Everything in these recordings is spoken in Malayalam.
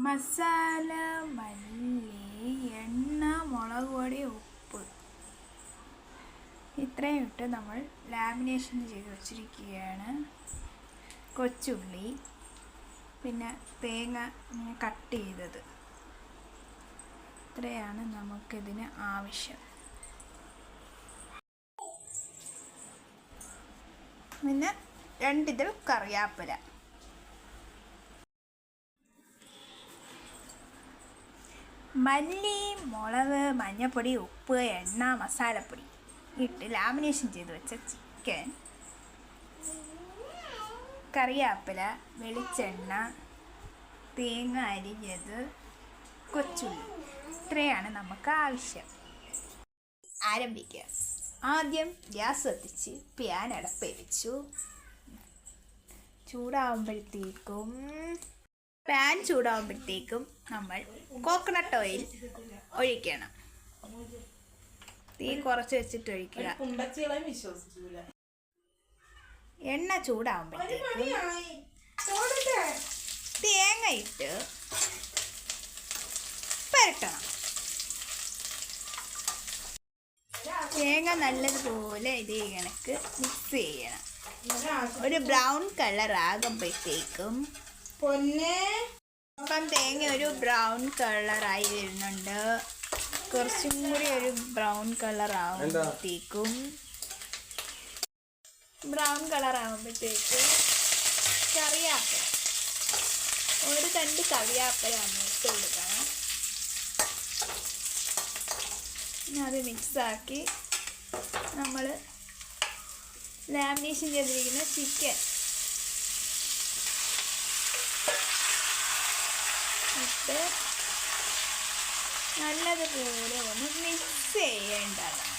മസാല, മല്ലി, എണ്ണ, മുളക് പൊടി, ഉപ്പ് ഇത്രയും ഇട്ട് നമ്മൾ ലാമിനേഷൻ ചെയ്ത് വച്ചിരിക്കുകയാണ്. കൊച്ചുള്ളി, പിന്നെ തേങ്ങ ഇങ്ങനെ കട്ട് ചെയ്തത്, ഇത്രയാണ് നമുക്കിതിന് ആവശ്യം. പിന്നെ 2 ഇതിൽ കറിവേപ്പില. മല്ലി, മുളക്, മഞ്ഞൾപ്പൊടി, ഉപ്പ്, എണ്ണ, മസാലപ്പൊടി ഇട്ട് ലാമിനേഷൻ ചെയ്ത് വെച്ച ചിക്കൻ, കറിവേപ്പില, വെളിച്ചെണ്ണ, തേങ്ങ അരിഞ്ഞത്, കൊച്ചുള്ളി ഇത്രയാണ് നമുക്ക് ആവശ്യം. ആരംഭിക്കുക. ആദ്യം ഗ്യാസ് കത്തിച്ച് പാൻ അടപ്പേ വെച്ചു. പാൻ ചൂടാവുമ്പോഴത്തേക്കും നമ്മൾ കോക്കനട്ട് ഓയിൽ ഒഴിക്കണം. തീ കുറച്ച് വെച്ചിട്ട് ഒഴിക്കുക. എണ്ണ ചൂടാവുമ്പോഴത്തേക്കും തേങ്ങ ഇട്ട് പുരട്ടണം. തേങ്ങ നല്ലതുപോലെ ഇതേ കണക്ക് മിക്സ് ചെയ്യണം. ഒരു ബ്രൗൺ കളർ ആകുമ്പോഴത്തേക്കും ഇപ്പം തേങ്ങ ഒരു ബ്രൗൺ കളറായി വരുന്നുണ്ട്. കുറച്ചും കൂടി ഒരു ബ്രൗൺ കളർ ആകുമ്പോഴത്തേക്കും കറിവേപ്പില, ഒരു 2 കറിവേപ്പില ഇട്ട് കൊടുക്കണം. അത് മിക്സാക്കി നമ്മൾ ലാമിനേഷൻ ചെയ്തിരിക്കുന്ന ചിക്കൻ ഇട്ട് നല്ലതുപോലെ ഒന്ന് മിക്സ് ചെയ്യേണ്ടതാണ്.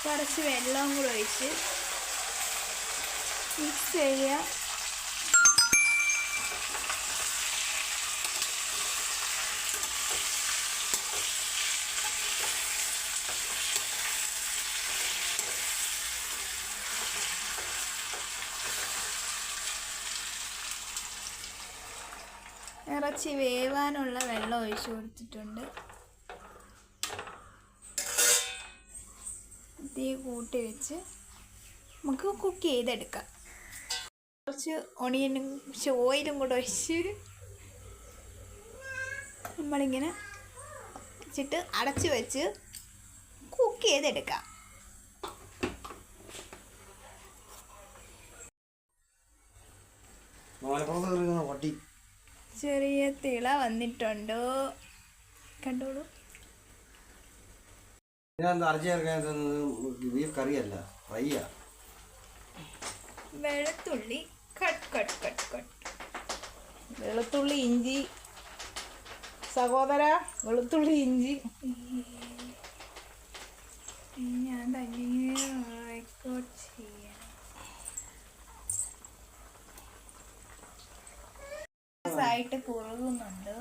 കുറച്ച് വെള്ളം കൂടെ ഒഴിച്ച് മിക്സ് ചെയ്യുക. ഇറച്ചി വേവാനുള്ള വെള്ളം ഒഴിച്ചു കൊടുത്തിട്ടുണ്ട്. തീ കൂട്ടി വെച്ച് നമുക്ക് കുക്ക് ചെയ്തെടുക്കാം. കുറച്ച് ഓണിയനും ഓയിലും കൂടെ ഒഴിച്ച് നമ്മളിങ്ങനെ വെച്ചിട്ട് അടച്ച് വെച്ച് കുക്ക് ചെയ്തെടുക്കാം. ചെറിയ തിള വന്നിട്ടുണ്ട്, കണ്ടോളൂ. വെളുത്തുള്ളി വെളുത്തുള്ളി ഇഞ്ചി സഹോദര, വെളുത്തുള്ളി ഇഞ്ചി ഞാൻ തന്നെ റെക്കോർഡ് ചെയ്യണം. ആയിട്ട് കുറുകുന്നുണ്ട്.